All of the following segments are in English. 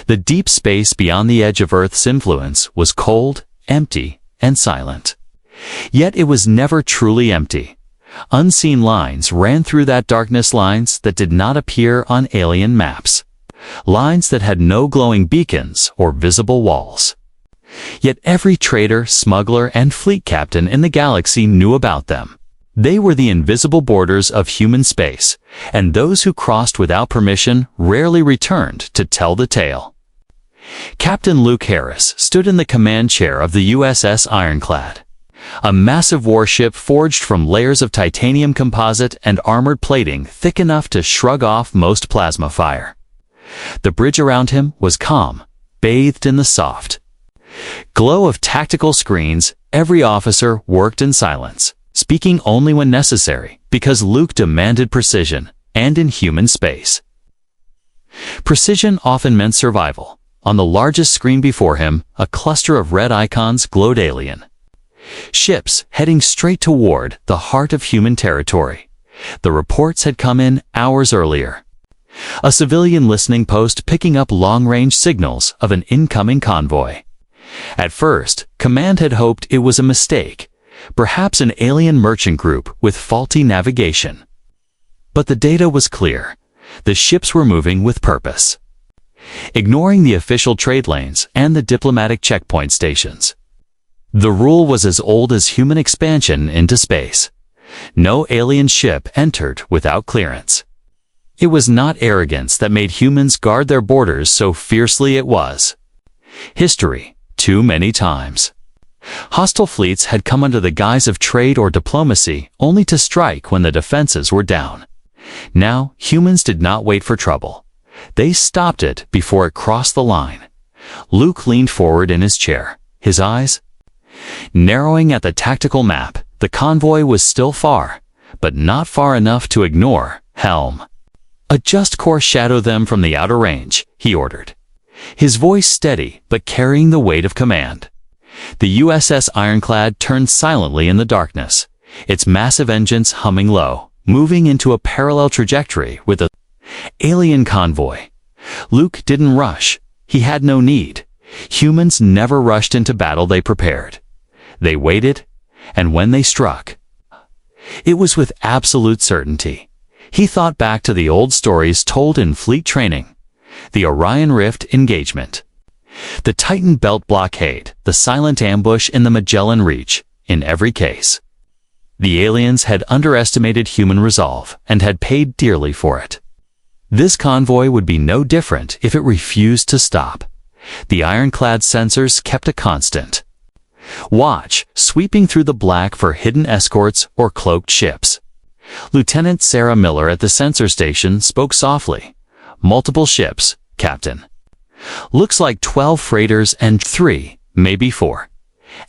The deep space beyond the edge of Earth's influence was cold, empty, and silent. Yet it was never truly empty. Unseen lines ran through that darkness, lines that did not appear on alien maps. Lines that had no glowing beacons or visible walls. Yet every trader, smuggler, and fleet captain in the galaxy knew about them. They were the invisible borders of human space, and those who crossed without permission rarely returned to tell the tale. Captain Luke Harris stood in the command chair of the USS Ironclad, a massive warship forged from layers of titanium composite and armored plating thick enough to shrug off most plasma fire. The bridge around him was calm, bathed in the soft glow of tactical screens. Every officer worked in silence, speaking only when necessary, because Luke demanded precision, and in human space. Precision often meant survival. On the largest screen before him, a cluster of red icons glowed alien. Ships heading straight toward the heart of human territory. The reports had come in hours earlier. A civilian listening post picking up long-range signals of an incoming convoy. At first, Command had hoped it was a mistake, perhaps an alien merchant group with faulty navigation. But the data was clear. The ships were moving with purpose, ignoring the official trade lanes and the diplomatic checkpoint stations. The rule was as old as human expansion into space. No alien ship entered without clearance. It was not arrogance that made humans guard their borders so fiercely, it was history. Too many times. Hostile fleets had come under the guise of trade or diplomacy, only to strike when the defenses were down. Now, humans did not wait for trouble. They stopped it before it crossed the line. Luke leaned forward in his chair, his eyes narrowing at the tactical map. The convoy was still far, but not far enough to ignore. Helm. Adjust course, shadow them from the outer range, he ordered. His voice steady, but carrying the weight of command. The USS Ironclad turned silently in the darkness, its massive engines humming low, moving into a parallel trajectory with the alien convoy. Luke didn't rush. He had no need. Humans never rushed into battle, they prepared. They waited, and when they struck, it was with absolute certainty. He thought back to the old stories told in fleet training. The Orion Rift engagement, the Titan Belt blockade, the silent ambush in the Magellan Reach. In every case, the aliens had underestimated human resolve and had paid dearly for it. This convoy would be no different if it refused to stop. The ironclad sensors kept a constant watch, sweeping through the black for hidden escorts or cloaked ships. Lieutenant Sarah Miller at the sensor station spoke softly. Multiple ships, Captain. Looks like 12 freighters and 3, maybe 4.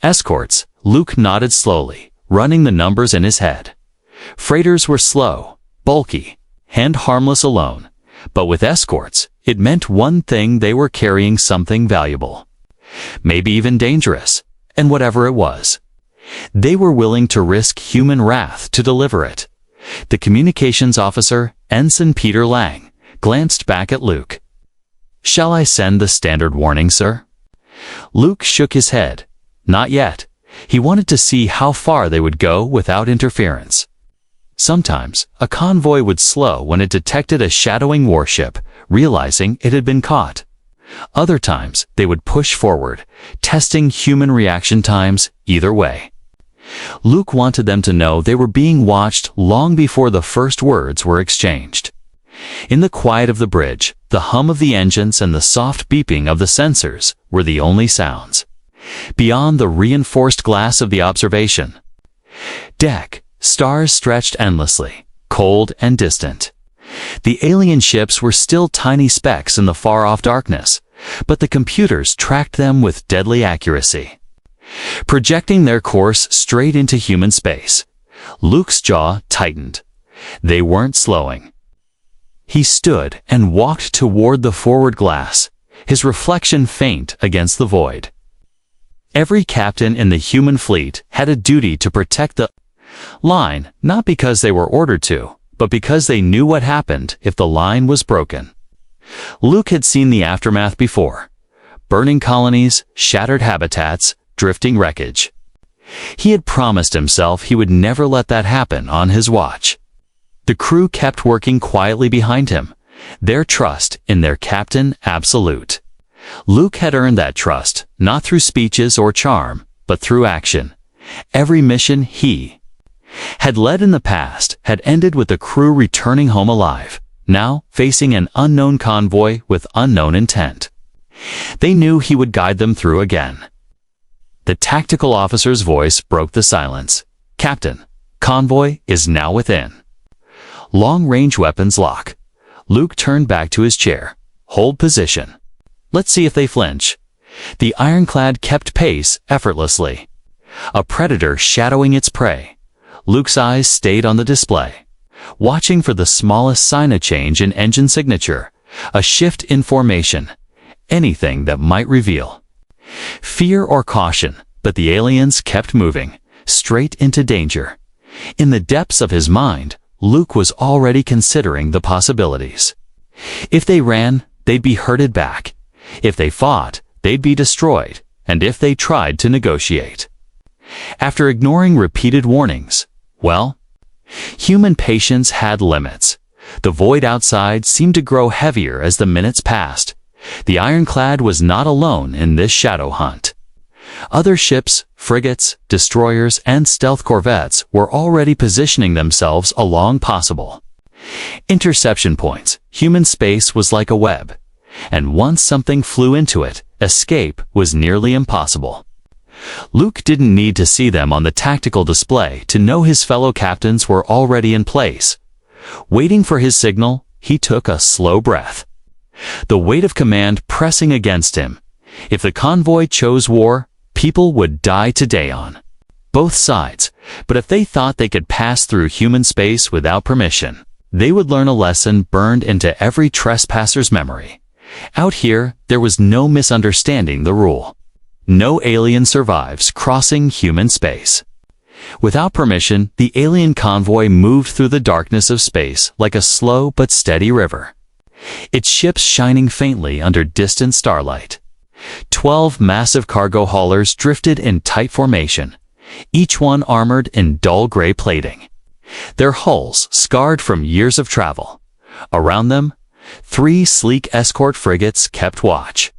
Escorts, Luke nodded slowly, running the numbers in his head. Freighters were slow, bulky, and harmless alone. But with escorts, it meant one thing: they were carrying something valuable. Maybe even dangerous, and whatever it was, they were willing to risk human wrath to deliver it. The communications officer, Ensign Peter Lang, glanced back at Luke. Shall I send the standard warning, sir? Luke shook his head. Not yet. He wanted to see how far they would go without interference. Sometimes, a convoy would slow when it detected a shadowing warship, realizing it had been caught. Other times, they would push forward, testing human reaction times either way. Luke wanted them to know they were being watched long before the first words were exchanged. In the quiet of the bridge, the hum of the engines and the soft beeping of the sensors were the only sounds. Beyond the reinforced glass of the observation deck, stars stretched endlessly, cold and distant. The alien ships were still tiny specks in the far-off darkness, but the computers tracked them with deadly accuracy, projecting their course straight into human space. Luke's jaw tightened. They weren't slowing. He stood and walked toward the forward glass, his reflection faint against the void. Every captain in the human fleet had a duty to protect the line, not because they were ordered to, but because they knew what happened if the line was broken. Luke had seen the aftermath before. Burning colonies, shattered habitats, drifting wreckage. He had promised himself he would never let that happen on his watch. The crew kept working quietly behind him, their trust in their captain absolute. Luke had earned that trust, not through speeches or charm, but through action. Every mission he had led in the past had ended with the crew returning home alive, now facing an unknown convoy with unknown intent. They knew he would guide them through again. The tactical officer's voice broke the silence. "Captain, convoy is now within." Long-range weapons lock. Luke turned back to his chair. "Hold position. Let's see if they flinch." The ironclad kept pace effortlessly. A predator shadowing its prey. Luke's eyes stayed on the display, watching for the smallest sign of change in engine signature, a shift in formation, anything that might reveal fear or caution, but the aliens kept moving, straight into danger. In the depths of his mind, Luke was already considering the possibilities. If they ran, they'd be herded back. If they fought, they'd be destroyed. And if they tried to negotiate. After ignoring repeated warnings, well, human patience had limits. The void outside seemed to grow heavier as the minutes passed. The ironclad was not alone in this shadow hunt. Other ships, frigates, destroyers, and stealth corvettes were already positioning themselves along possible interception points. Human space was like a web, and once something flew into it, escape was nearly impossible. Luke didn't need to see them on the tactical display to know his fellow captains were already in place. Waiting for his signal, he took a slow breath. The weight of command pressing against him. If the convoy chose war, people would die today on both sides. But if they thought they could pass through human space without permission, they would learn a lesson burned into every trespasser's memory. Out here, there was no misunderstanding the rule. No alien survives crossing human space. Without permission, the alien convoy moved through the darkness of space like a slow but steady river, its ships shining faintly under distant starlight. 12 massive cargo haulers drifted in tight formation, each one armored in dull gray plating, their hulls scarred from years of travel. Around them, 3 sleek escort frigates kept watch,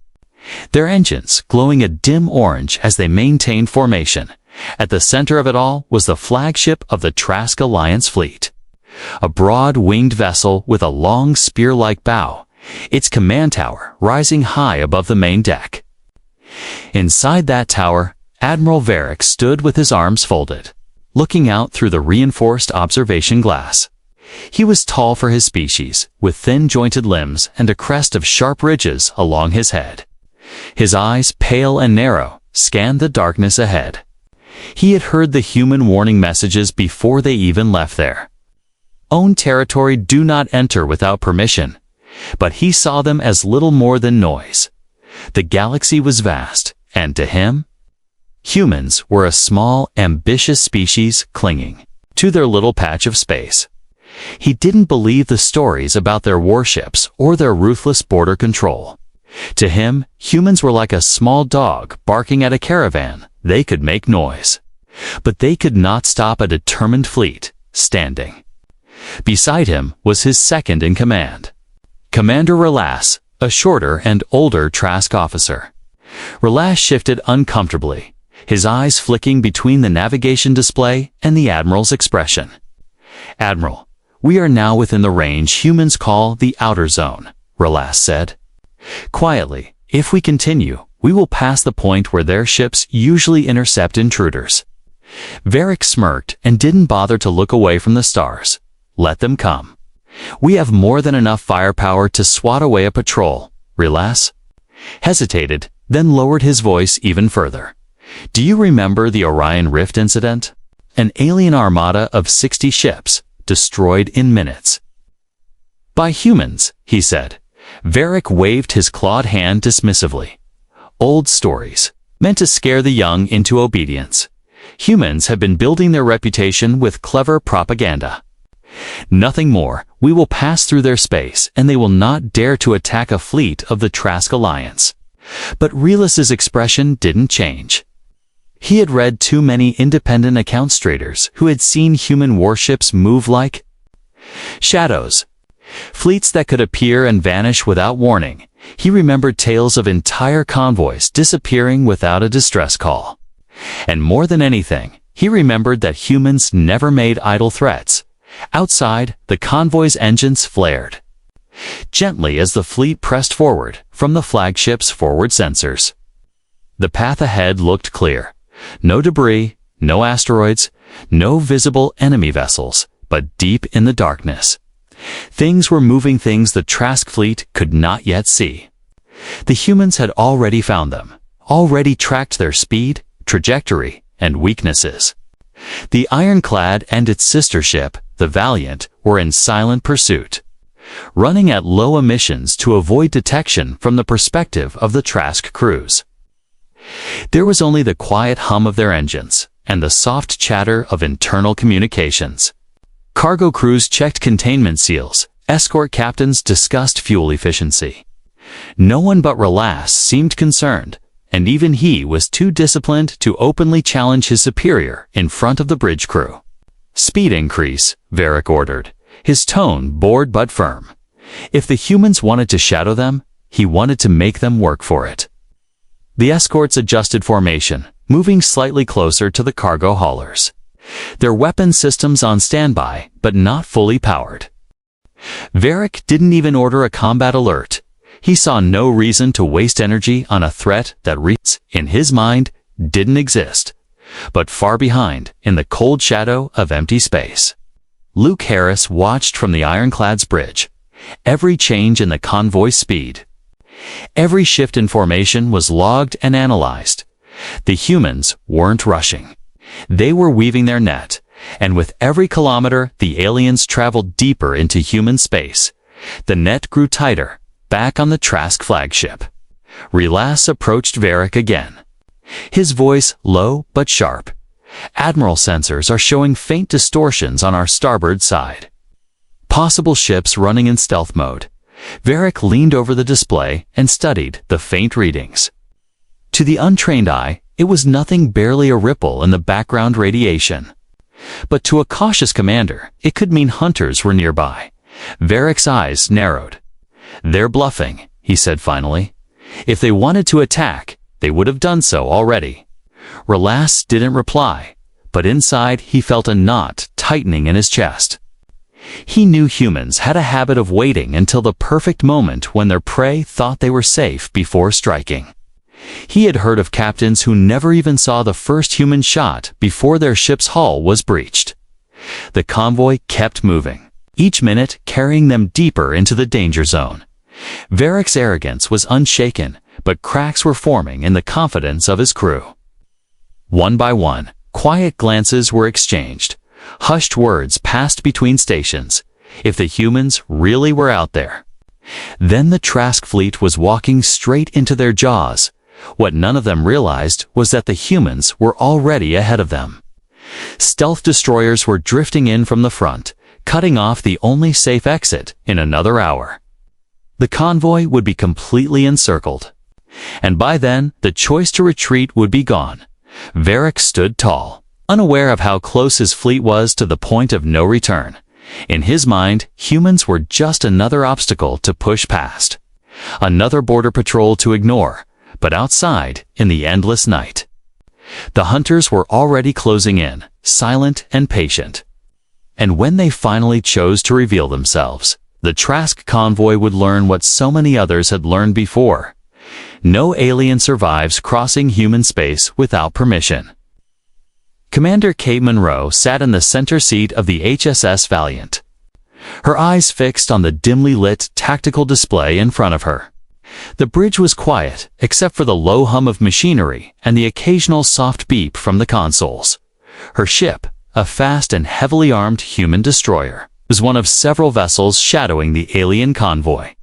their engines glowing a dim orange as they maintained formation. At the center of it all was the flagship of the Trask Alliance fleet, a broad-winged vessel with a long spear-like bow, its command tower rising high above the main deck. Inside that tower, Admiral Varric stood with his arms folded, looking out through the reinforced observation glass. He was tall for his species, with thin-jointed limbs and a crest of sharp ridges along his head. His eyes, pale and narrow, scanned the darkness ahead. He had heard the human warning messages before they even left there. Own territory, do not enter without permission. But he saw them as little more than noise. The galaxy was vast, and to him, humans were a small, ambitious species clinging to their little patch of space. He didn't believe the stories about their warships or their ruthless border control. To him, humans were like a small dog barking at a caravan. They could make noise, but they could not stop a determined fleet standing. Beside him was his second in command, Commander Relas, a shorter and older Trask officer. Relas shifted uncomfortably, his eyes flicking between the navigation display and the Admiral's expression. "Admiral, we are now within the range humans call the outer zone," Relas said. "Quietly, if we continue, we will pass the point where their ships usually intercept intruders." Varric smirked and didn't bother to look away from the stars. "Let them come. We have more than enough firepower to swat away a patrol." Relas hesitated, then lowered his voice even further. "Do you remember the Orion Rift incident? An alien armada of 60 ships, destroyed in minutes by humans," he said. Varric waved his clawed hand dismissively. "Old stories, meant to scare the young into obedience. Humans have been building their reputation with clever propaganda." Nothing more. We will pass through their space, and they will not dare to attack a fleet of the Trask Alliance. But Realis's expression didn't change. He had read too many independent accounts traders who had seen human warships move like shadows. Fleets that could appear and vanish without warning. He remembered tales of entire convoys disappearing without a distress call. And more than anything, he remembered that humans never made idle threats. Outside, the convoy's engines flared gently as the fleet pressed forward from the flagship's forward sensors. The path ahead looked clear. No debris, no asteroids, no visible enemy vessels, but deep in the darkness, things were moving, things the Trask fleet could not yet see. The humans had already found them, already tracked their speed, trajectory, and weaknesses. The Ironclad and its sister ship, the Valiant, were in silent pursuit, running at low emissions to avoid detection from the perspective of the Trask crews. There was only the quiet hum of their engines and the soft chatter of internal communications. Cargo crews checked containment seals, escort captains discussed fuel efficiency. No one but Relas seemed concerned, and even he was too disciplined to openly challenge his superior in front of the bridge crew. Speed increase, Varric ordered, his tone bored but firm. If the humans wanted to shadow them, he wanted to make them work for it. The escorts adjusted formation, moving slightly closer to the cargo haulers. Their weapon systems on standby, but not fully powered. Varric didn't even order a combat alert. He saw no reason to waste energy on a threat that, in his mind, didn't exist, but far behind, in the cold shadow of empty space. Luke Harris watched from the Ironclad's bridge. Every change in the convoy's speed, every shift in formation was logged and analyzed. The humans weren't rushing. They were weaving their net, and with every kilometer the aliens traveled deeper into human space. The net grew tighter, back on the Trask flagship. Relas approached Varric again. His voice low but sharp. Admiral sensors are showing faint distortions on our starboard side. Possible ships running in stealth mode. Varric leaned over the display and studied the faint readings. To the untrained eye, it was nothing, barely a ripple in the background radiation. But to a cautious commander, it could mean hunters were nearby. Varric's eyes narrowed. "They're bluffing," he said finally. "If they wanted to attack, they would have done so already." Relas didn't reply, but inside he felt a knot tightening in his chest. He knew humans had a habit of waiting until the perfect moment when their prey thought they were safe before striking. He had heard of captains who never even saw the first human shot before their ship's hull was breached. The convoy kept moving, each minute carrying them deeper into the danger zone. Varric's arrogance was unshaken, but cracks were forming in the confidence of his crew. One by one, quiet glances were exchanged. Hushed words passed between stations. If the humans really were out there. Then the Trask fleet was walking straight into their jaws. What none of them realized was that the humans were already ahead of them. Stealth destroyers were drifting in from the front, cutting off the only safe exit in another hour. The convoy would be completely encircled. And by then, the choice to retreat would be gone. Varric stood tall, unaware of how close his fleet was to the point of no return. In his mind, humans were just another obstacle to push past. Another border patrol to ignore, but outside, in the endless night. The hunters were already closing in, silent and patient. And when they finally chose to reveal themselves, the Trask convoy would learn what so many others had learned before. No alien survives crossing human space without permission. Commander Kate Monroe sat in the center seat of the HSS Valiant, her eyes fixed on the dimly lit tactical display in front of her. The bridge was quiet, except for the low hum of machinery and the occasional soft beep from the consoles. Her ship, a fast and heavily armed human destroyer, was one of several vessels shadowing the alien convoy.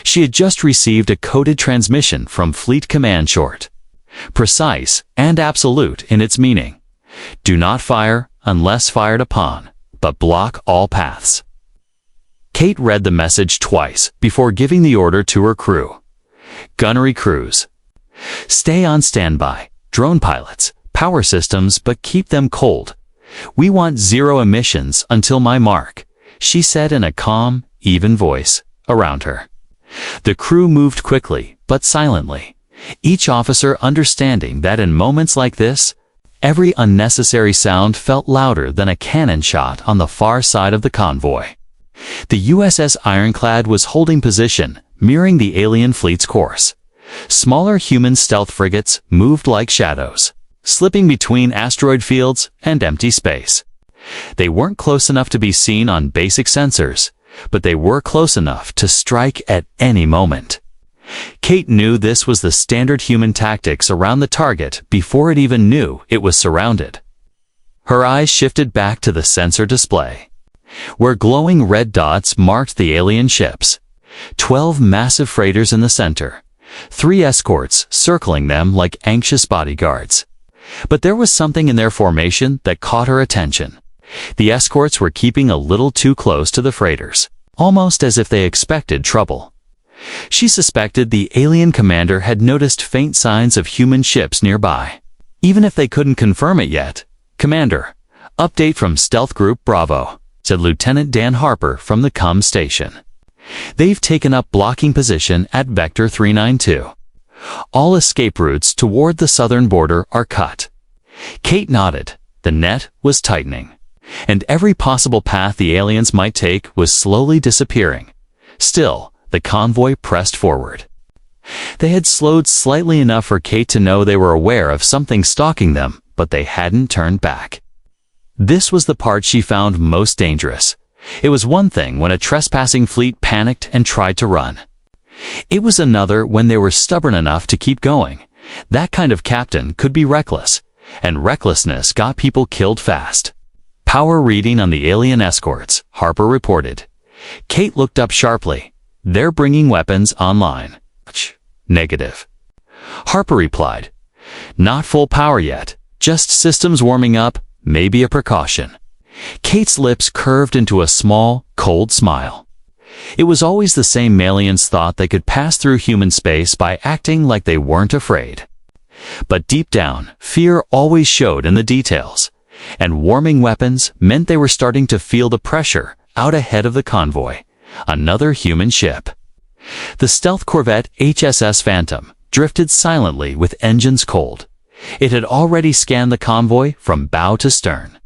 She had just received a coded transmission from Fleet Command Short, precise and absolute in its meaning. Do not fire unless fired upon. but block all paths. Kate read the message twice before giving the order to her crew. Gunnery crews. Stay on standby. Drone pilots. Power systems, but keep them cold. We want 0 emissions until my mark, she said in a calm, even voice around her. The crew moved quickly, but silently, each officer understanding that in moments like this, every unnecessary sound felt louder than a cannon shot on the far side of the convoy. The USS Ironclad was holding position, mirroring the alien fleet's course. Smaller human stealth frigates moved like shadows, slipping between asteroid fields and empty space. They weren't close enough to be seen on basic sensors, but they were close enough to strike at any moment. Kate knew this was the standard human tactics around the target before it even knew it was surrounded. Her eyes shifted back to the sensor display, where glowing red dots marked the alien ships. 12 massive freighters in the center, 3 escorts circling them like anxious bodyguards. But there was something in their formation that caught her attention. The escorts were keeping a little too close to the freighters, almost as if they expected trouble. She suspected the alien commander had noticed faint signs of human ships nearby. Even if they couldn't confirm it yet, "Commander, update from Stealth Group Bravo," said Lieutenant Dan Harper from the comm station. "They've taken up blocking position at Vector 392. All escape routes toward the southern border are cut." Kate nodded. The net was tightening, and every possible path the aliens might take was slowly disappearing. Still, the convoy pressed forward. They had slowed slightly enough for Kate to know they were aware of something stalking them, but they hadn't turned back. This was the part she found most dangerous. It was one thing when a trespassing fleet panicked and tried to run. It was another when they were stubborn enough to keep going. That kind of captain could be reckless, and recklessness got people killed fast. "Power reading on the alien escorts," Harper reported. Kate looked up sharply. "They're bringing weapons online." "Negative." Harper replied. "Not full power yet, just systems warming up, maybe a precaution." Kate's lips curved into a small, cold smile. It was always the same aliens thought they could pass through human space by acting like they weren't afraid. But deep down, fear always showed in the details, and warming weapons meant they were starting to feel the pressure out ahead of the convoy, another human ship. The stealth corvette HSS Phantom drifted silently with engines cold. It had already scanned the convoy from bow to stern,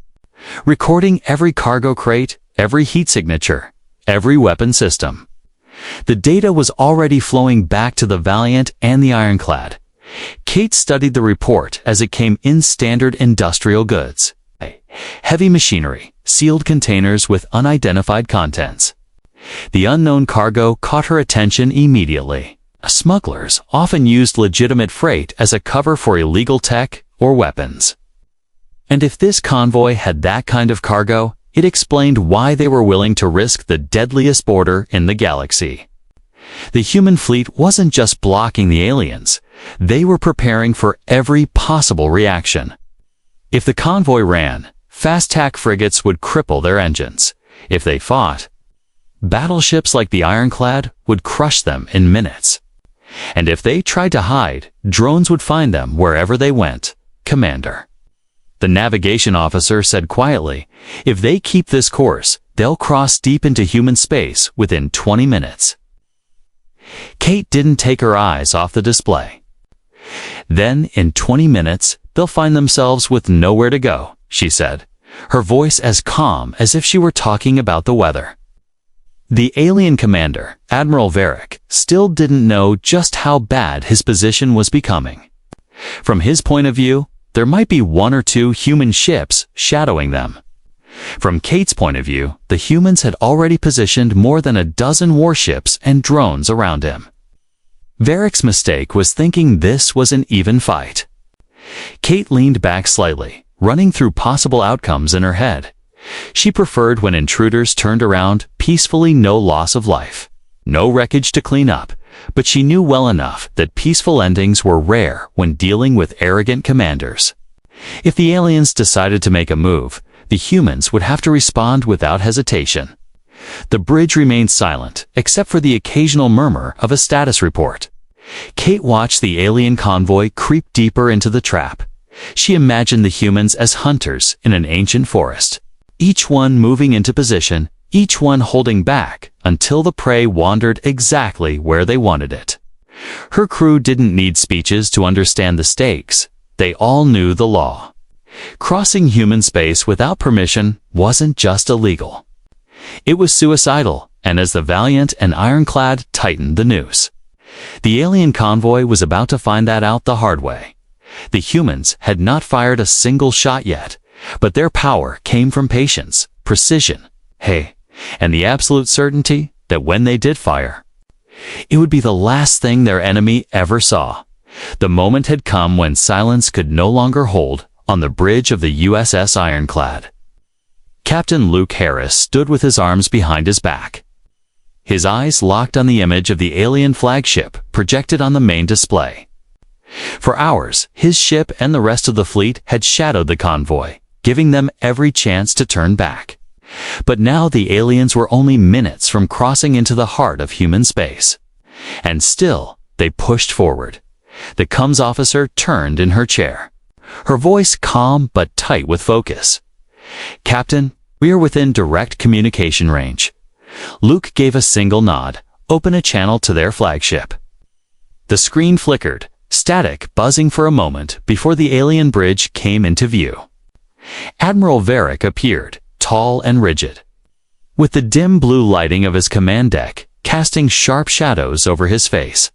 recording every cargo crate, every heat signature, every weapon system. The data was already flowing back to the Valiant and the Ironclad. Kate studied the report as it came in standard industrial goods. Heavy machinery, sealed containers with unidentified contents. The unknown cargo caught her attention immediately. Smugglers often used legitimate freight as a cover for illegal tech or weapons. And if this convoy had that kind of cargo, it explained why they were willing to risk the deadliest border in the galaxy. The human fleet wasn't just blocking the aliens, they were preparing for every possible reaction. If the convoy ran, fast-tack frigates would cripple their engines. If they fought, battleships like the Ironclad would crush them in minutes. And if they tried to hide, drones would find them wherever they went. "Commander," the navigation officer said quietly, "if they keep this course, they'll cross deep into human space within 20 minutes. Kate didn't take her eyes off the display. "Then, in 20 minutes, they'll find themselves with nowhere to go," she said, her voice as calm as if she were talking about the weather. The alien commander, Admiral Varric, still didn't know just how bad his position was becoming. From his point of view, there might be 1 or 2 human ships shadowing them. From Kate's point of view, the humans had already positioned more than a dozen warships and drones around him. Varric's mistake was thinking this was an even fight. Kate leaned back slightly, running through possible outcomes in her head. She preferred when intruders turned around peacefully, no loss of life, no wreckage to clean up, but she knew well enough that peaceful endings were rare when dealing with arrogant commanders. If the aliens decided to make a move, The humans would have to respond without hesitation. The bridge remained silent, except for the occasional murmur of a status report. Kate watched the alien convoy creep deeper into the trap. She imagined the humans as hunters in an ancient forest, each one moving into position, each one holding back until the prey wandered exactly where they wanted it. Her crew didn't need speeches to understand the stakes. They all knew the law. Crossing human space without permission wasn't just illegal. It was suicidal, and as the Valiant and Ironclad tightened the noose, the alien convoy was about to find that out the hard way. The humans had not fired a single shot yet, but their power came from patience, precision, and the absolute certainty that when they did fire, it would be the last thing their enemy ever saw. The moment had come when silence could no longer hold on the bridge of the USS Ironclad. Captain Luke Harris stood with his arms behind his back. His eyes locked on the image of the alien flagship projected on the main display. For hours, his ship and the rest of the fleet had shadowed the convoy, giving them every chance to turn back. But now the aliens were only minutes from crossing into the heart of human space. And still, they pushed forward. The comms officer turned in her chair, her voice calm but tight with focus. "Captain, we are within direct communication range." Luke gave a single nod. "Open a channel to their flagship." The screen flickered, static buzzing for a moment before the alien bridge came into view. Admiral Varric appeared, tall and rigid, with the dim blue lighting of his command deck casting sharp shadows over his face.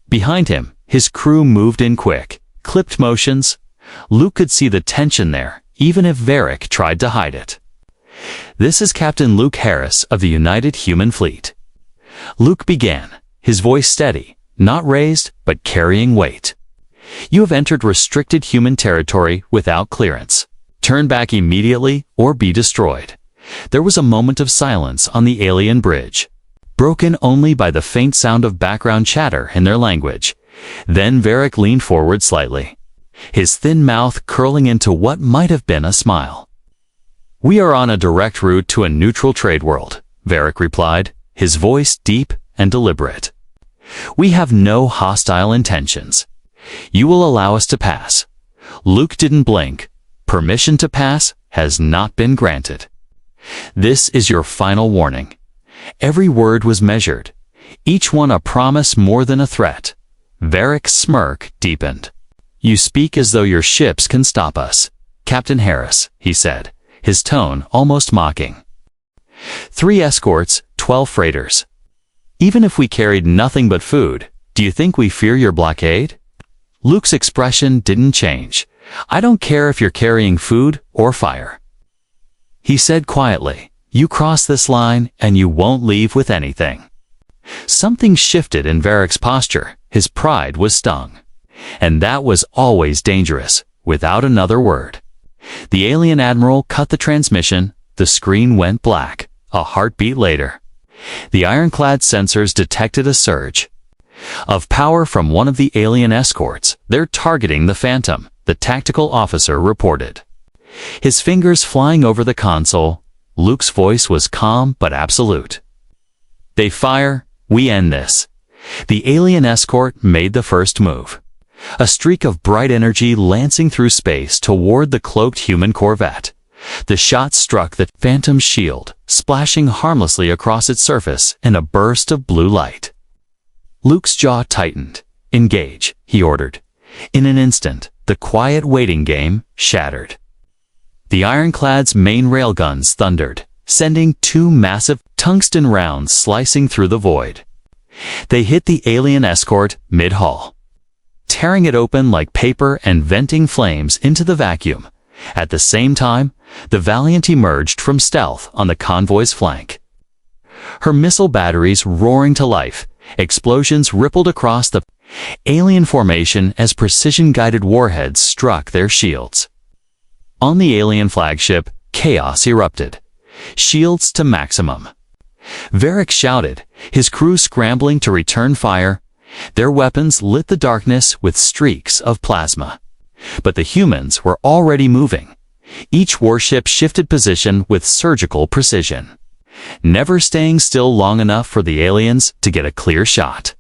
Behind him, his crew moved in quick, clipped motions. Luke could see the tension there, even if Varric tried to hide it. "This is Captain Luke Harris of the United Human Fleet." Luke began, his voice steady, not raised, but carrying weight. "You have entered restricted human territory without clearance. Turn back immediately or be destroyed." There was a moment of silence on the alien bridge, broken only by the faint sound of background chatter in their language. Then Varric leaned forward slightly, his thin mouth curling into what might have been a smile. "We are on a direct route to a neutral trade world," Varric replied, his voice deep and deliberate. "We have no hostile intentions. You will allow us to pass." Luke didn't blink. "Permission to pass has not been granted. This is your final warning." Every word was measured, each one a promise more than a threat. Varric's smirk deepened. "You speak as though your ships can stop us, Captain Harris," he said, his tone almost mocking. 3 escorts, 12 freighters. Even if we carried nothing but food, do you think we fear your blockade?" Luke's expression didn't change. "I don't care if you're carrying food or fire," he said quietly. "You cross this line and you won't leave with anything." Something shifted in Varric's posture. His pride was stung. And that was always dangerous. Without another word, the alien admiral cut the transmission. The screen went black. A heartbeat later, the ironclad sensors detected a surge of power from one of the alien escorts. "They're targeting the Phantom," the tactical officer reported, his fingers flying over the console. Luke's voice was calm but absolute. "They fire, we end this." The alien escort made the first move, a streak of bright energy lancing through space toward the cloaked human corvette. The shot struck the Phantom's shield, splashing harmlessly across its surface in a burst of blue light. Luke's jaw tightened. "Engage," he ordered. In an instant, the quiet waiting game shattered. The ironclad's main railguns thundered, sending 2 massive tungsten rounds slicing through the void. They hit the alien escort mid-hull, tearing it open like paper and venting flames into the vacuum. At the same time, the Valiant emerged from stealth on the convoy's flank, her missile batteries roaring to life. Explosions rippled across the alien formation as precision-guided warheads struck their shields. On the alien flagship, chaos erupted, shields to maximum. Varric shouted, his crew scrambling to return fire. Their weapons lit the darkness with streaks of plasma. But the humans were already moving. Each warship shifted position with surgical precision, never staying still long enough for the aliens to get a clear shot.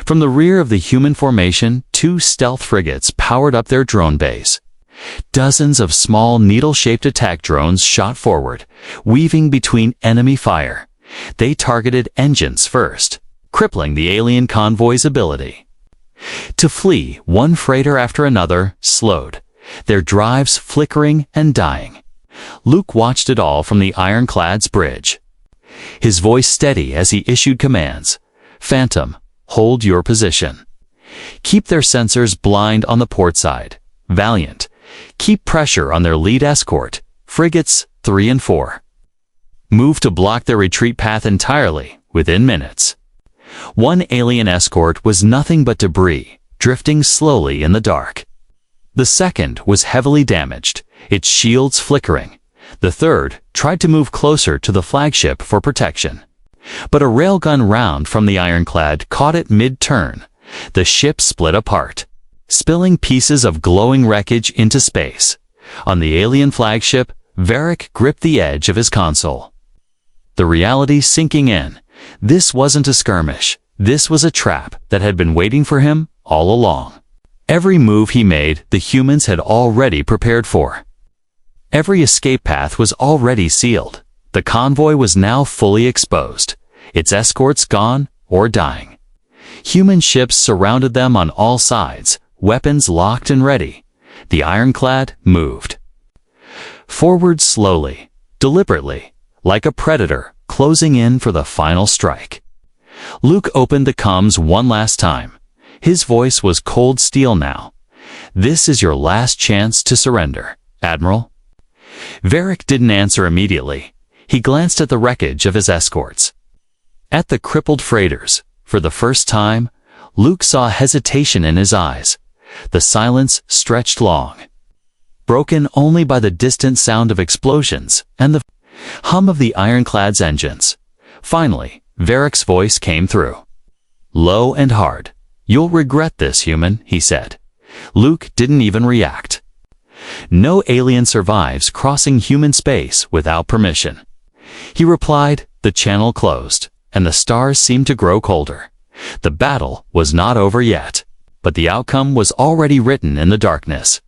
From the rear of the human formation, 2 stealth frigates powered up their drone bays. Dozens of small needle-shaped attack drones shot forward, weaving between enemy fire. They targeted engines first, crippling the alien convoy's ability to flee. One freighter after another slowed, their drives flickering and dying. Luke watched it all from the ironclad's bridge, his voice steady as he issued commands. Phantom, hold your position. Keep their sensors blind on the port side. Valiant, keep pressure on their lead escort, frigates 3 and 4. Move to block their retreat path entirely within minutes. One alien escort was nothing but debris, drifting slowly in the dark. The second was heavily damaged, its shields flickering. The third tried to move closer to the flagship for protection, but a railgun round from the ironclad caught it mid-turn. The ship split apart, spilling pieces of glowing wreckage into space. On the alien flagship, Varric gripped the edge of his console, the reality sinking in. This wasn't a skirmish. This was a trap that had been waiting for him all along. Every move he made, the humans had already prepared for. Every escape path was already sealed. The convoy was now fully exposed, its escorts gone or dying. Human ships surrounded them on all sides, weapons locked and ready. The ironclad moved forward slowly, deliberately, like a predator closing in for the final strike. Luke opened the comms one last time. His voice was cold steel now. This is your last chance to surrender, Admiral. Varric didn't answer immediately. He glanced at the wreckage of his escorts, at the crippled freighters. For the first time, Luke saw hesitation in his eyes. The silence stretched long, broken only by the distant sound of explosions and the hum of the ironclad's engines. Finally, Varric's voice came through, low and hard. You'll regret this, human, he said. Luke didn't even react. No alien survives crossing human space without permission. He replied, the channel closed, and the stars seemed to grow colder. The battle was not over yet, but the outcome was already written in the darkness.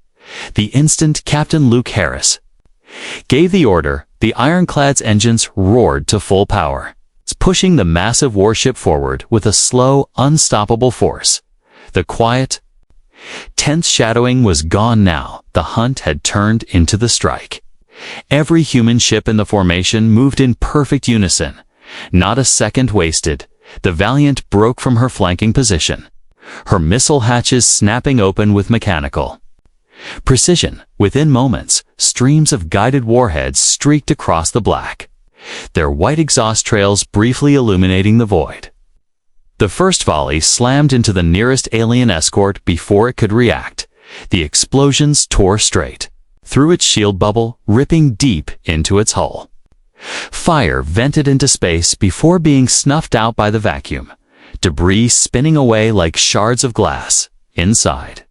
The instant Captain Luke Harris gave the order, the ironclad's engines roared to full power, pushing the massive warship forward with a slow, unstoppable force. The quiet, tense shadowing was gone now. The hunt had turned into the strike. Every human ship in the formation moved in perfect unison. Not a second wasted. The Valiant broke from her flanking position, her missile hatches snapping open with mechanical precision. Within moments, streams of guided warheads streaked across the black, their white exhaust trails briefly illuminating the void. The first volley slammed into the nearest alien escort before it could react. The explosions tore straight through its shield bubble, ripping deep into its hull. Fire vented into space before being snuffed out by the vacuum, debris spinning away like shards of glass. Inside,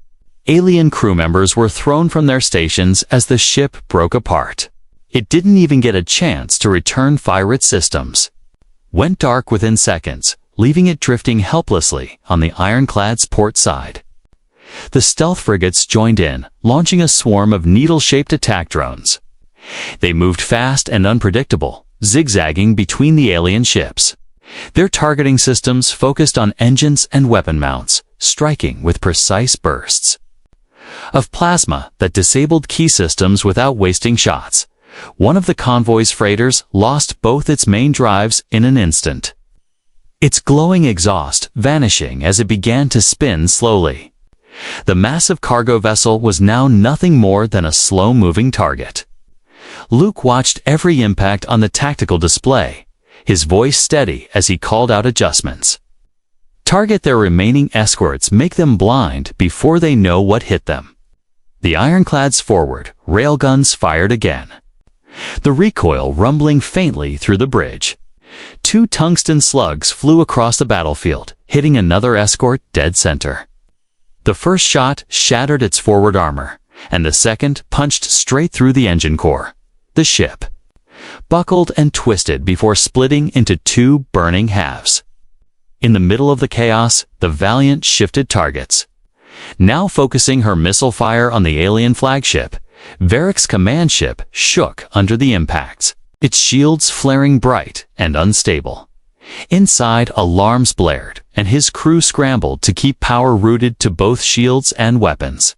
alien crew members were thrown from their stations as the ship broke apart. It didn't even get a chance to return fire. Its systems went dark within seconds, leaving it drifting helplessly on the ironclad's port side. The stealth frigates joined in, launching a swarm of needle-shaped attack drones. They moved fast and unpredictable, zigzagging between the alien ships. Their targeting systems focused on engines and weapon mounts, striking with precise bursts of plasma that disabled key systems without wasting shots. One of the convoy's freighters lost both its main drives in an instant, its glowing exhaust vanishing as it began to spin slowly. The massive cargo vessel was now nothing more than a slow-moving target. Luke watched every impact on the tactical display, his voice steady as he called out adjustments. Target their remaining escorts, make them blind before they know what hit them. The ironclads forward, railguns fired again, the recoil rumbling faintly through the bridge. 2 tungsten slugs flew across the battlefield, hitting another escort dead center. The first shot shattered its forward armor, and the second punched straight through the engine core. The ship buckled and twisted before splitting into two burning halves. In the middle of the chaos, the Valiant shifted targets. Now focusing her missile fire on the alien flagship, Varric's command ship shook under the impacts, its shields flaring bright and unstable. Inside, alarms blared, and his crew scrambled to keep power routed to both shields and weapons.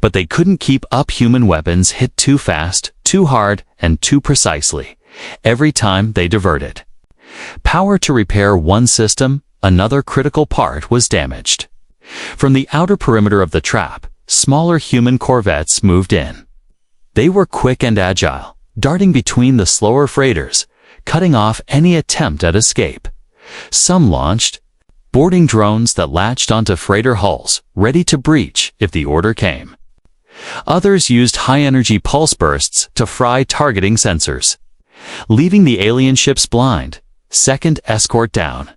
But they couldn't keep up. Human weapons hit too fast, too hard, and too precisely, every time they diverted power to repair one system. Another critical part was damaged. From the outer perimeter of the trap, smaller human corvettes moved in. They were quick and agile, darting between the slower freighters, cutting off any attempt at escape. Some launched boarding drones that latched onto freighter hulls, ready to breach if the order came. Others used high-energy pulse bursts to fry targeting sensors, leaving the alien ships blind. Second escort down,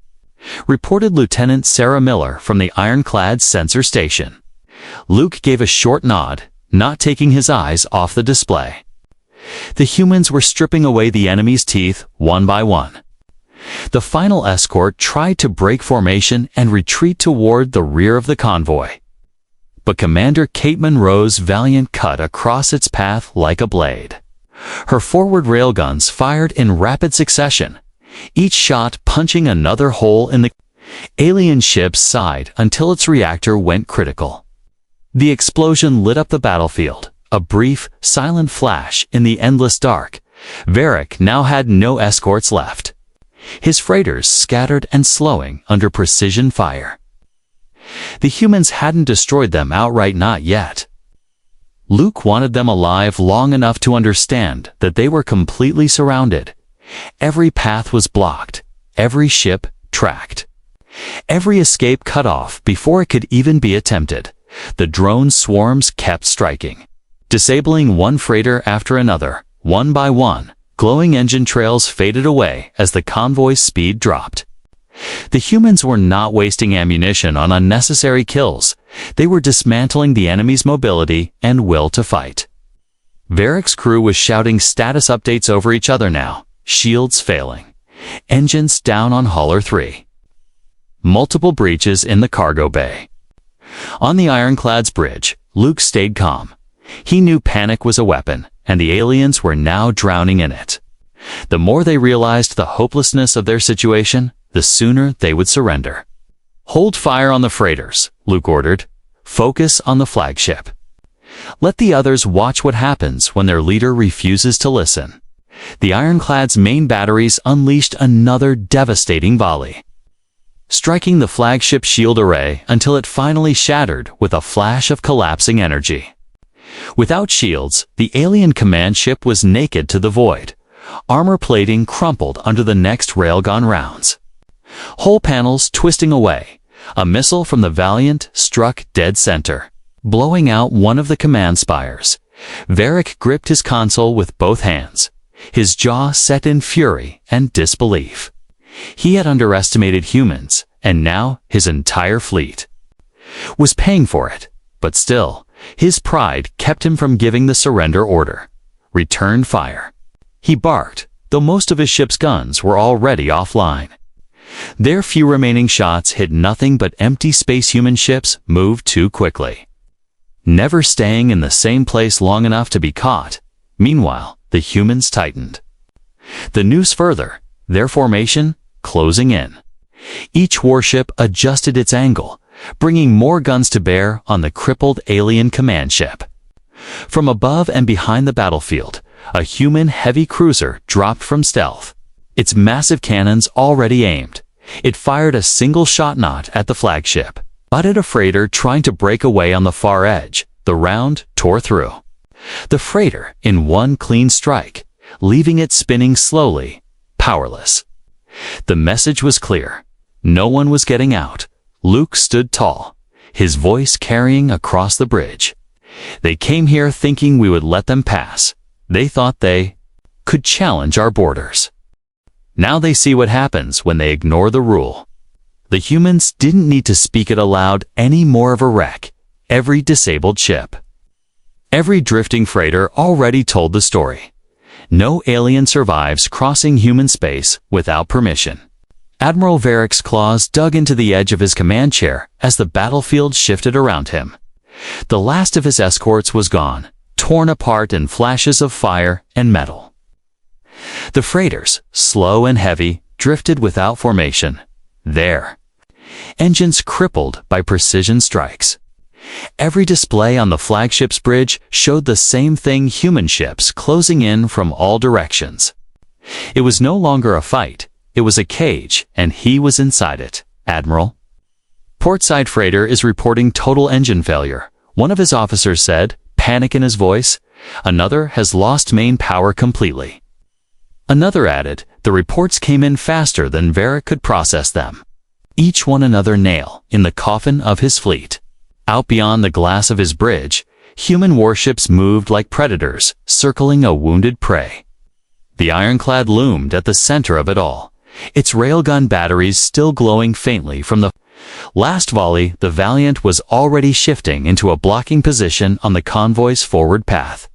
reported Lieutenant Sarah Miller from the ironclad sensor station. Luke gave a short nod, not taking his eyes off the display. The humans were stripping away the enemy's teeth one by one. The final escort tried to break formation and retreat toward the rear of the convoy. But Commander Kate Monroe's Valiant cut across its path like a blade. Her forward railguns fired in rapid succession, each shot punching another hole in the alien ship's side until its reactor went critical. The explosion lit up the battlefield, a brief, silent flash in the endless dark. Varric now had no escorts left, his freighters scattered and slowing under precision fire. The humans hadn't destroyed them outright, not yet. Luke wanted them alive long enough to understand that they were completely surrounded. Every path was blocked, every ship tracked, every escape cut off before it could even be attempted. The drone swarms kept striking, disabling one freighter after another. One by one, glowing engine trails faded away as the convoy's speed dropped. The humans were not wasting ammunition on unnecessary kills. They were dismantling the enemy's mobility and will to fight. Varric's crew was shouting status updates over each other now. Shields failing. Engines down on Hauler 3. Multiple breaches in the cargo bay. On the ironclad's bridge, Luke stayed calm. He knew panic was a weapon, and the aliens were now drowning in it. The more they realized the hopelessness of their situation, the sooner they would surrender. Hold fire on the freighters, Luke ordered. Focus on the flagship. Let the others watch what happens when their leader refuses to listen. The ironclad's main batteries unleashed another devastating volley, striking the flagship shield array until it finally shattered with a flash of collapsing energy. Without shields, the alien command ship was naked to the void. Armor plating crumpled under the next railgun rounds, hull panels twisting away. A missile from the Valiant struck dead center, blowing out one of the command spires. Varric gripped his console with both hands, his jaw set in fury and disbelief. He had underestimated humans, and now his entire fleet was paying for it. But still, his pride kept him from giving the surrender order. Return fire, he barked, though most of his ship's guns were already offline. Their few remaining shots hit nothing but empty space. Human ships moved too quickly, never staying in the same place long enough to be caught. Meanwhile, the humans tightened the noose further, their formation closing in. Each warship adjusted its angle, bringing more guns to bear on the crippled alien command ship. From above and behind the battlefield, a human heavy cruiser dropped from stealth, its massive cannons already aimed. It fired a single shot not at the flagship, but at a freighter trying to break away on the far edge. The round tore through the freighter in one clean strike, leaving it spinning slowly, powerless. The message was clear. No one was getting out. Luke stood tall, his voice carrying across the bridge. They came here thinking we would let them pass. They thought they could challenge our borders. Now they see what happens when they ignore the rule. The humans didn't need to speak it aloud any more. Of a wreck, every disabled ship, Every drifting freighter already told the story. No alien survives crossing human space without permission. Admiral Varick's claws dug into the edge of his command chair as the battlefield shifted around him. The last of his escorts was gone, torn apart in flashes of fire and metal. The freighters, slow and heavy, drifted without formation. Their engines crippled by precision strikes. Every display on the flagship's bridge showed the same thing: human ships closing in from all directions. It was no longer a fight. It was a cage, and he was inside it. "Admiral, portside freighter is reporting total engine failure," one of his officers said, panic in his voice. "Another has lost main power completely." Another added, "The reports came in faster than Varick could process them." Each one another nail in the coffin of his fleet. Out beyond the glass of his bridge, human warships moved like predators, circling a wounded prey. The ironclad loomed at the center of it all, its railgun batteries still glowing faintly from the last volley. The Valiant was already shifting into a blocking position on the convoy's forward path.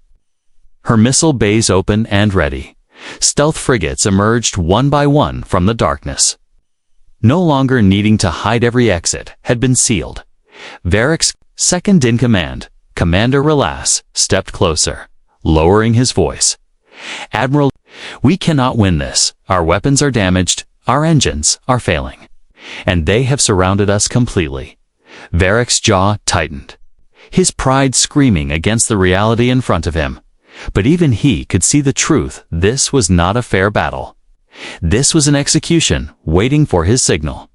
Her missile bays open and ready. Stealth frigates emerged one by one from the darkness. No longer needing to hide, every exit had been sealed. Varick's second-in-command, Commander Relas, stepped closer, lowering his voice. "Admiral, we cannot win this. Our weapons are damaged, our engines are failing, and they have surrounded us completely." Varick's jaw tightened, his pride screaming against the reality in front of him. But even he could see the truth. This was not a fair battle. This was an execution waiting for his signal.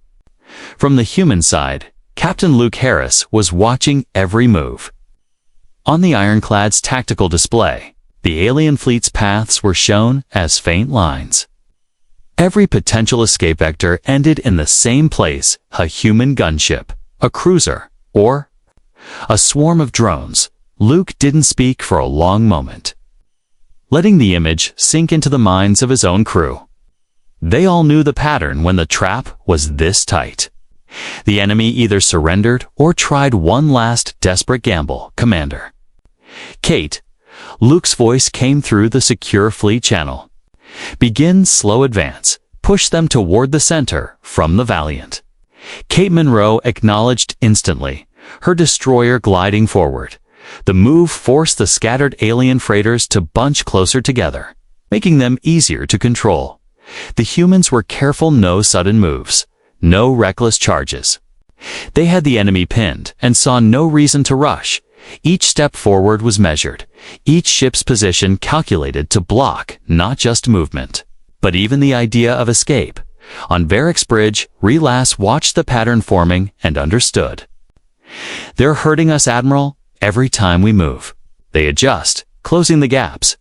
From the human side, Captain Luke Harris was watching every move. On the ironclad's tactical display, the alien fleet's paths were shown as faint lines. Every potential escape vector ended in the same place: a human gunship, a cruiser, or a swarm of drones. Luke didn't speak for a long moment, letting the image sink into the minds of his own crew. They all knew the pattern when the trap was this tight. The enemy either surrendered or tried one last desperate gamble. "Commander." "Kate," Luke's voice came through the secure fleet channel. "Begin slow advance. Push them toward the center from the Valiant." Kate Monroe acknowledged instantly, her destroyer gliding forward. The move forced the scattered alien freighters to bunch closer together, making them easier to control. The humans were careful: no sudden moves, no reckless charges. They had the enemy pinned and saw no reason to rush. Each step forward was measured, each ship's position calculated to block not just movement, but even the idea of escape. On Varick's bridge, Relas watched the pattern forming and understood. "They're hurting us, Admiral. Every time we move, they adjust, closing the gaps."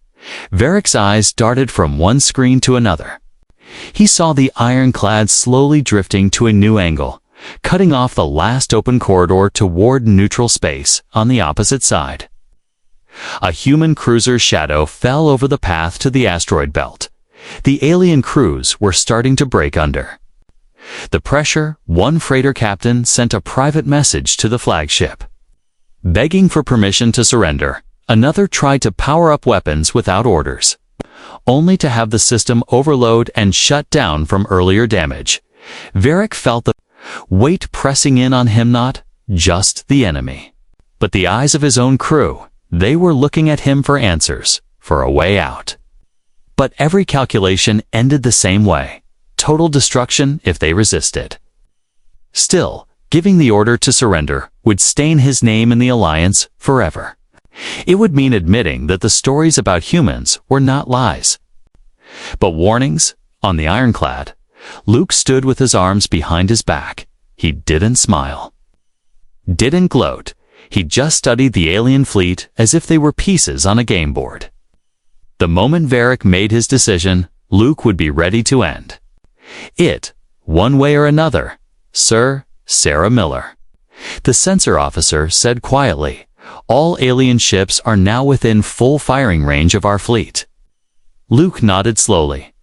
Varick's eyes darted from one screen to another. He saw the ironclad slowly drifting to a new angle, cutting off the last open corridor toward neutral space on the opposite side. A human cruiser's shadow fell over the path to the asteroid belt. The alien crews were starting to break under the pressure. One freighter captain sent a private message to the flagship, begging for permission to surrender. Another tried to power up weapons without orders, only to have the system overload and shut down from earlier damage. Varick felt the weight pressing in on him, not just the enemy, but the eyes of his own crew. They were looking at him for answers, for a way out. But every calculation ended the same way: total destruction if they resisted. Still, giving the order to surrender would stain his name in the Alliance forever. It would mean admitting that the stories about humans were not lies, but warnings. On the ironclad, Luke stood with his arms behind his back. He didn't smile, didn't gloat. He just studied the alien fleet as if they were pieces on a game board. The moment Varick made his decision, Luke would be ready to end it, one way or another. "Sir, Sarah Miller," the sensor officer said quietly, "all alien ships are now within full firing range of our fleet." Luke nodded slowly.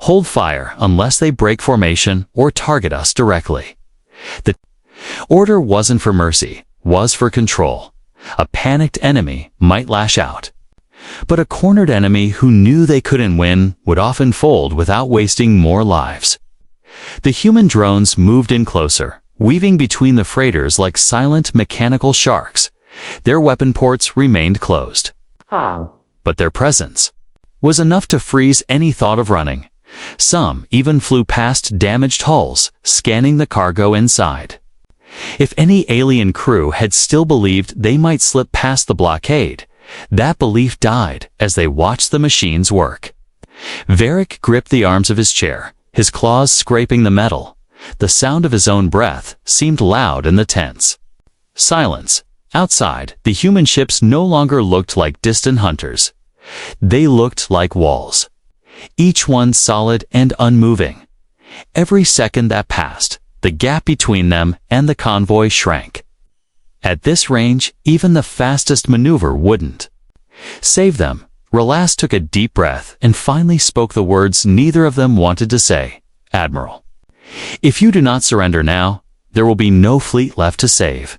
"Hold fire unless they break formation or target us directly." The order wasn't for mercy, was for control. A panicked enemy might lash out. But a cornered enemy who knew they couldn't win would often fold without wasting more lives. The human drones moved in closer, weaving between the freighters like silent mechanical sharks. Their weapon ports remained closed. But their presence was enough to freeze any thought of running. Some even flew past damaged hulls, scanning the cargo inside. If any alien crew had still believed they might slip past the blockade, that belief died as they watched the machines work. Varric gripped the arms of his chair, his claws scraping the metal. The sound of his own breath seemed loud in the tents. Silence. Outside, the human ships no longer looked like distant hunters. They looked like walls, each one solid and unmoving. Every second that passed, the gap between them and the convoy shrank. At this range, even the fastest maneuver wouldn't save them. Relas took a deep breath and finally spoke the words neither of them wanted to say. "Admiral, if you do not surrender now, there will be no fleet left to save."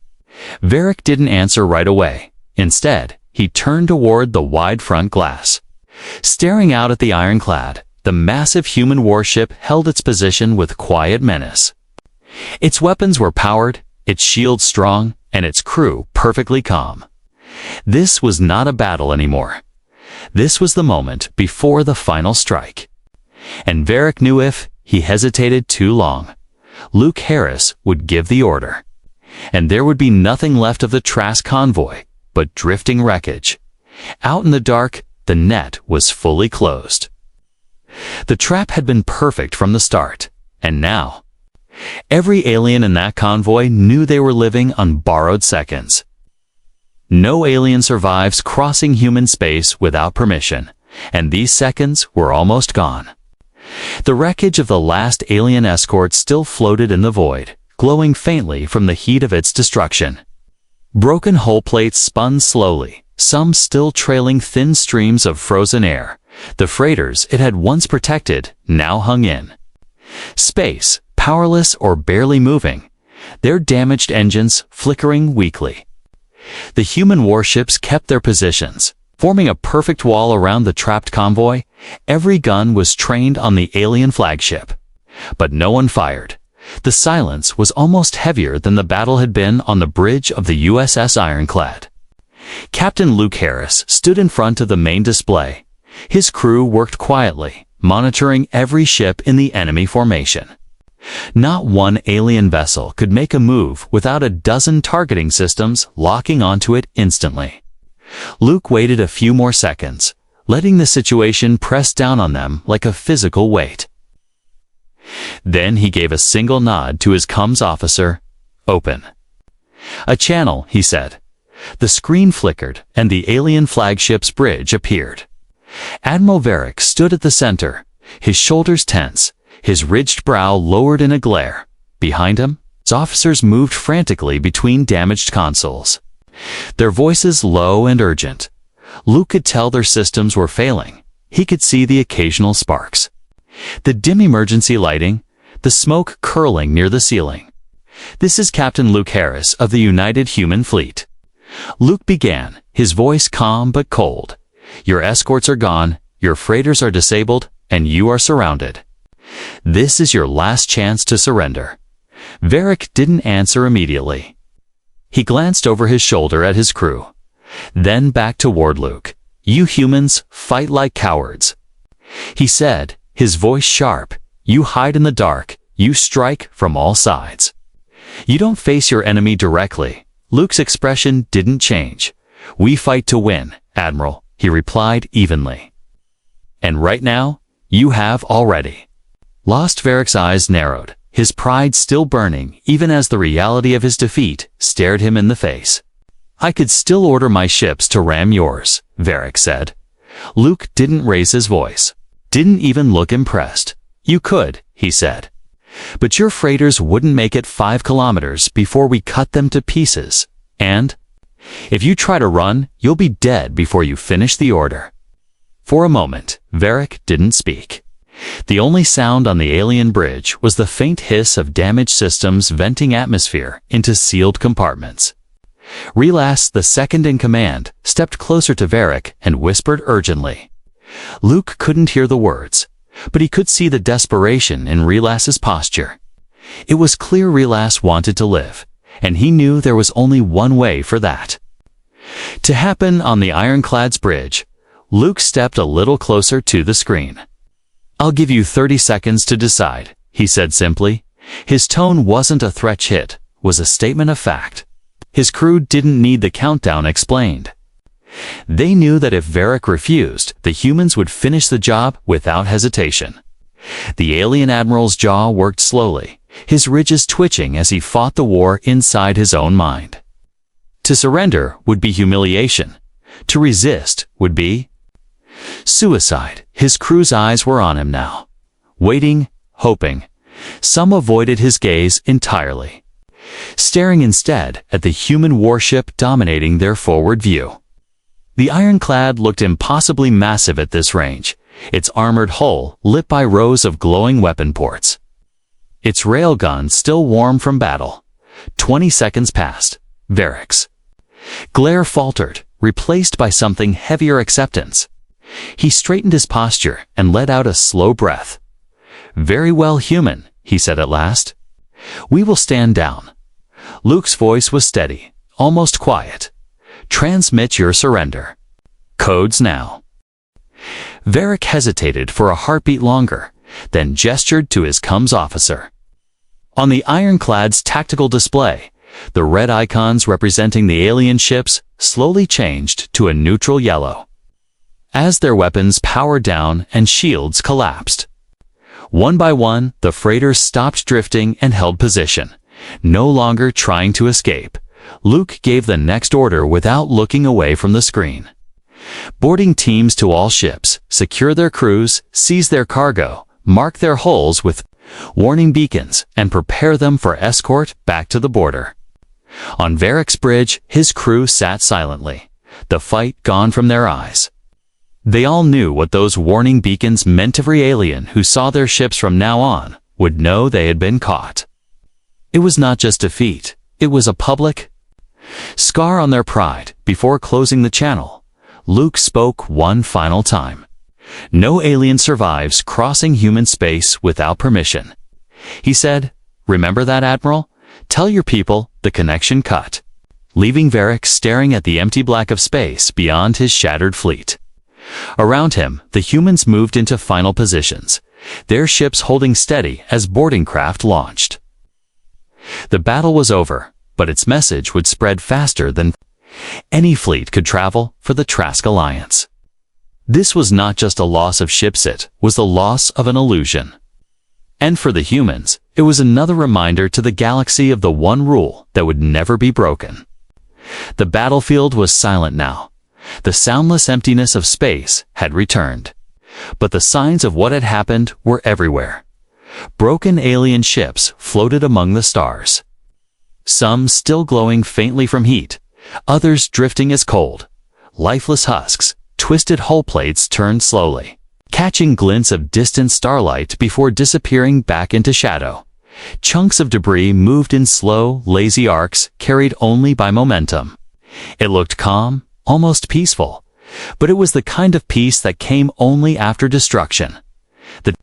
Varric didn't answer right away. Instead, he turned toward the wide front glass. Staring out at the ironclad, the massive human warship held its position with quiet menace. Its weapons were powered, its shields strong, and its crew perfectly calm. This was not a battle anymore. This was the moment before the final strike. And Varric knew if he hesitated too long, Luke Harris would give the order. And there would be nothing left of the Trask convoy but drifting wreckage. Out in the dark, the net was fully closed. The trap had been perfect from the start, and now every alien in that convoy knew they were living on borrowed seconds. No alien survives crossing human space without permission, and these seconds were almost gone. The wreckage of the last alien escort still floated in the void, glowing faintly from the heat of its destruction. Broken hull plates spun slowly, some still trailing thin streams of frozen air. The freighters it had once protected now hung in space, powerless or barely moving, their damaged engines flickering weakly. The human warships kept their positions, forming a perfect wall around the trapped convoy. Every gun was trained on the alien flagship, but no one fired. The silence was almost heavier than the battle had been on the bridge of the USS Ironclad. Captain Luke Harris stood in front of the main display. His crew worked quietly, monitoring every ship in the enemy formation. Not one alien vessel could make a move without a dozen targeting systems locking onto it instantly. Luke waited a few more seconds, letting the situation press down on them like a physical weight. Then he gave a single nod to his comms officer. "Open." "A channel," he said. The screen flickered, and the alien flagship's bridge appeared. Admiral Varric stood at the center, his shoulders tense, his ridged brow lowered in a glare. Behind him, his officers moved frantically between damaged consoles, their voices low and urgent. Luke could tell their systems were failing. He could see the occasional sparks, the dim emergency lighting, the smoke curling near the ceiling. "This is Captain Luke Harris of the United Human Fleet." Luke began, his voice calm but cold. "Your escorts are gone, your freighters are disabled, and you are surrounded. This is your last chance to surrender." Varric didn't answer immediately. He glanced over his shoulder at his crew, then back toward Luke. "You humans fight like cowards," he said, his voice sharp. "You hide in the dark, you strike from all sides. You don't face your enemy directly." Luke's expression didn't change. "We fight to win, Admiral," he replied evenly. "And right now, you have already." Lost Varric's eyes narrowed, his pride still burning even as the reality of his defeat stared him in the face. "I could still order my ships to ram yours," Varric said. Luke didn't raise his voice, didn't even look impressed. "You could," he said. "But your freighters wouldn't make it 5 kilometers before we cut them to pieces. And if you try to run, you'll be dead before you finish the order." For a moment, Varric didn't speak. The only sound on the alien bridge was the faint hiss of damaged systems venting atmosphere into sealed compartments. Relas, the second in command, stepped closer to Varric and whispered urgently. Luke couldn't hear the words, but he could see the desperation in Relas's posture. It was clear Relas wanted to live, and he knew there was only one way for that to happen. On the ironclad's bridge, Luke stepped a little closer to the screen. "I'll give you 30 seconds to decide," he said simply. His tone wasn't a threat, it was a statement of fact. His crew didn't need the countdown explained. They knew that if Varric refused, the humans would finish the job without hesitation. The alien admiral's jaw worked slowly, his ridges twitching as he fought the war inside his own mind. To surrender would be humiliation. To resist would be suicide. His crew's eyes were on him now, waiting, hoping. Some avoided his gaze entirely, staring instead at the human warship dominating their forward view. The ironclad looked impossibly massive at this range, its armored hull lit by rows of glowing weapon ports. Its railguns still warm from battle. 20 seconds passed. Varric's glare faltered, replaced by something heavier acceptance. He straightened his posture and let out a slow breath. "Very well, human," he said at last. "We will stand down." Luke's voice was steady, almost quiet. "Transmit your surrender. Codes now." Varric hesitated for a heartbeat longer, then gestured to his comms officer. On the ironclad's tactical display, the red icons representing the alien ships slowly changed to a neutral yellow, as their weapons powered down and shields collapsed. One by one, the freighters stopped drifting and held position, no longer trying to escape. Luke gave the next order without looking away from the screen. "Boarding teams to all ships, secure their crews, seize their cargo, mark their hulls with warning beacons, and prepare them for escort back to the border." On Varric's bridge, his crew sat silently, the fight gone from their eyes. They all knew what those warning beacons meant. Every alien who saw their ships from now on would know they had been caught. It was not just defeat, it was a public scar on their pride. Before closing the channel, Luke spoke one final time. "No alien survives crossing human space without permission," he said. "Remember that, Admiral? Tell your people." The connection cut, leaving Varric staring at the empty black of space beyond his shattered fleet. Around him, the humans moved into final positions, their ships holding steady as boarding craft launched. The battle was over, but its message would spread faster than any fleet could travel for the Trask Alliance. This was not just a loss of ships, it was the loss of an illusion. And for the humans, it was another reminder to the galaxy of the one rule that would never be broken. The battlefield was silent now. The soundless emptiness of space had returned. But the signs of what had happened were everywhere. Broken alien ships floated among the stars, some still glowing faintly from heat, others drifting as cold, lifeless husks. Twisted hull plates turned slowly, catching glints of distant starlight before disappearing back into shadow. Chunks of debris moved in slow, lazy arcs, carried only by momentum. It looked calm, almost peaceful, but it was the kind of peace that came only after destruction. The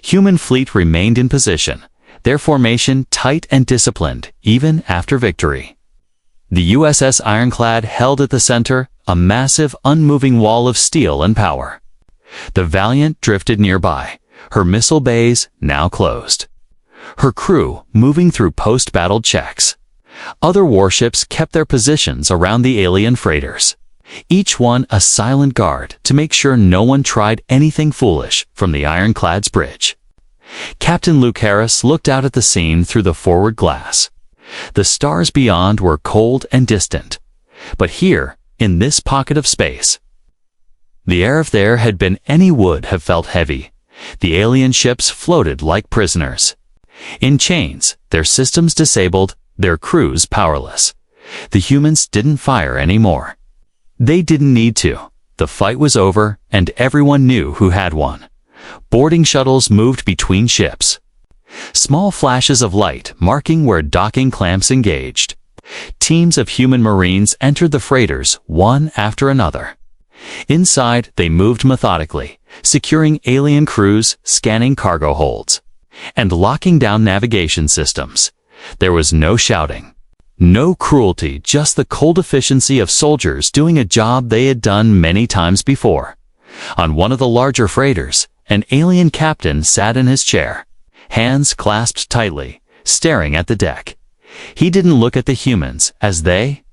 human fleet remained in position, their formation tight and disciplined, even after victory. The USS Ironclad held at the center, a massive, unmoving wall of steel and power. The Valiant drifted nearby, her missile bays now closed, her crew moving through post-battle checks. Other warships kept their positions around the alien freighters, each one a silent guard to make sure no one tried anything foolish from the Ironclad's bridge. Captain Luke Harris looked out at the scene through the forward glass. The stars beyond were cold and distant, but here, in this pocket of space, the air if there had been any would have felt heavy. The alien ships floated like prisoners, in chains, their systems disabled, their crews powerless. The humans didn't fire anymore. They didn't need to. The fight was over, and everyone knew who had won. Boarding shuttles moved between ships, small flashes of light marking where docking clamps engaged. Teams of human Marines entered the freighters one after another. Inside, they moved methodically, securing alien crews, scanning cargo holds, and locking down navigation systems. There was no shouting, no cruelty, just the cold efficiency of soldiers doing a job they had done many times before. On one of the larger freighters, an alien captain sat in his chair, hands clasped tightly, staring at the deck. He didn't look at the humans as they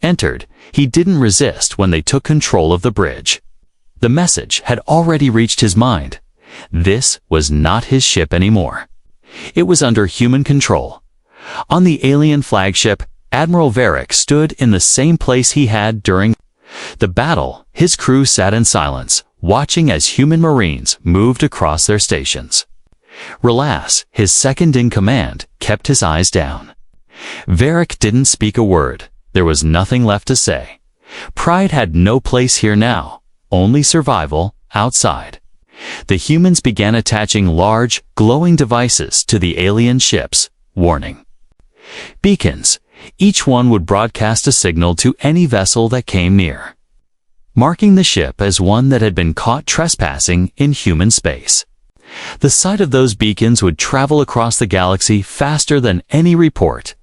entered. He didn't resist when they took control of the bridge. The message had already reached his mind. This was not his ship anymore. It was under human control. On the alien flagship, Admiral Varric stood in the same place he had during the battle. His crew sat in silence, watching as human Marines moved across their stations. Relas, his second-in-command, kept his eyes down. Varric didn't speak a word. There was nothing left to say. Pride had no place here now, only survival outside. The humans began attaching large, glowing devices to the alien ships, warning beacons. Each one would broadcast a signal to any vessel that came near, marking the ship as one that had been caught trespassing in human space. The sight of those beacons would travel across the galaxy faster than any report.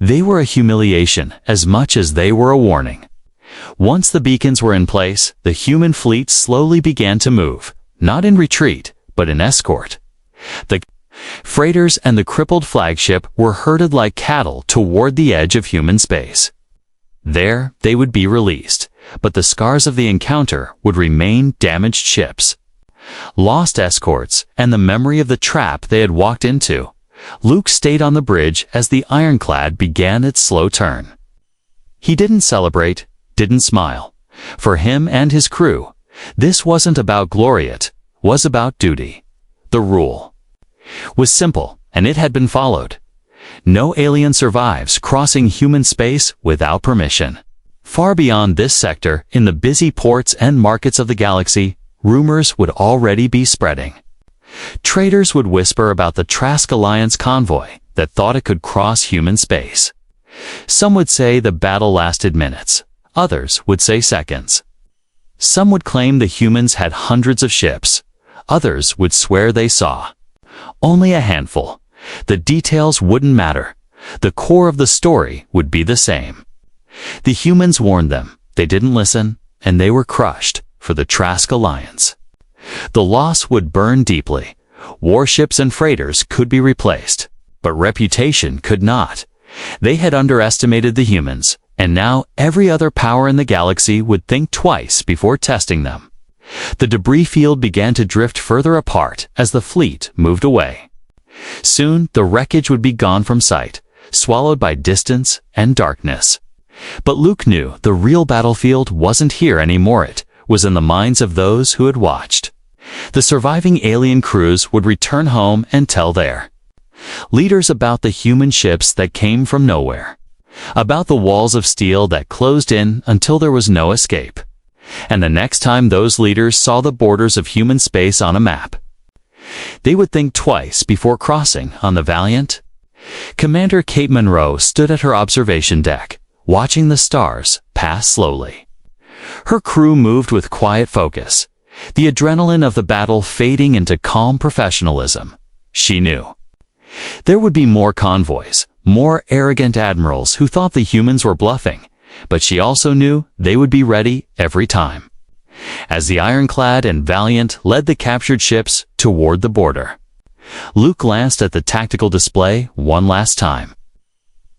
They were a humiliation as much as they were a warning. Once the beacons were in place, the human fleet slowly began to move, not in retreat, but in escort. The freighters and the crippled flagship were herded like cattle toward the edge of human space. There, they would be released, but the scars of the encounter would remain damaged ships, lost escorts, and the memory of the trap they had walked into. Luke stayed on the bridge as the ironclad began its slow turn. He didn't celebrate, didn't smile. For him and his crew, this wasn't about glory, it was about duty. The rule was simple, and it had been followed. No alien survives crossing human space without permission. Far beyond this sector, in the busy ports and markets of the galaxy, rumors would already be spreading. Traders would whisper about the Trask Alliance convoy that thought it could cross human space. Some would say the battle lasted minutes. Others would say seconds. Some would claim the humans had hundreds of ships. Others would swear they saw only a handful. The details wouldn't matter. The core of the story would be the same. The humans warned them. They didn't listen, and they were crushed for the Trask Alliance. The loss would burn deeply. Warships and freighters could be replaced, but reputation could not. They had underestimated the humans, and now every other power in the galaxy would think twice before testing them. The debris field began to drift further apart as the fleet moved away. Soon, the wreckage would be gone from sight, swallowed by distance and darkness. But Luke knew the real battlefield wasn't here anymore. It was in the minds of those who had watched. The surviving alien crews would return home and tell their leaders about the human ships that came from nowhere, about the walls of steel that closed in until there was no escape. And the next time those leaders saw the borders of human space on a map, they would think twice before crossing on the Valiant. Commander Kate Monroe stood at her observation deck, watching the stars pass slowly. Her crew moved with quiet focus, the adrenaline of the battle fading into calm professionalism. She knew there would be more convoys, more arrogant admirals who thought the humans were bluffing, but she also knew they would be ready every time. As the Ironclad and Valiant led the captured ships toward the border, Luke glanced at the tactical display one last time.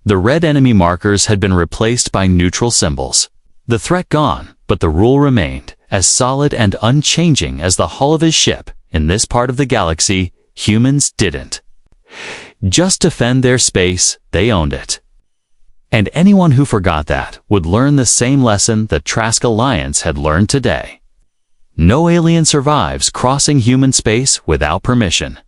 The red enemy markers had been replaced by neutral symbols. The threat gone, but the rule remained, as solid and unchanging as the hull of his ship. In this part of the galaxy, humans didn't just defend their space, they owned it. And anyone who forgot that would learn the same lesson the Trask Alliance had learned today. No alien survives crossing human space without permission.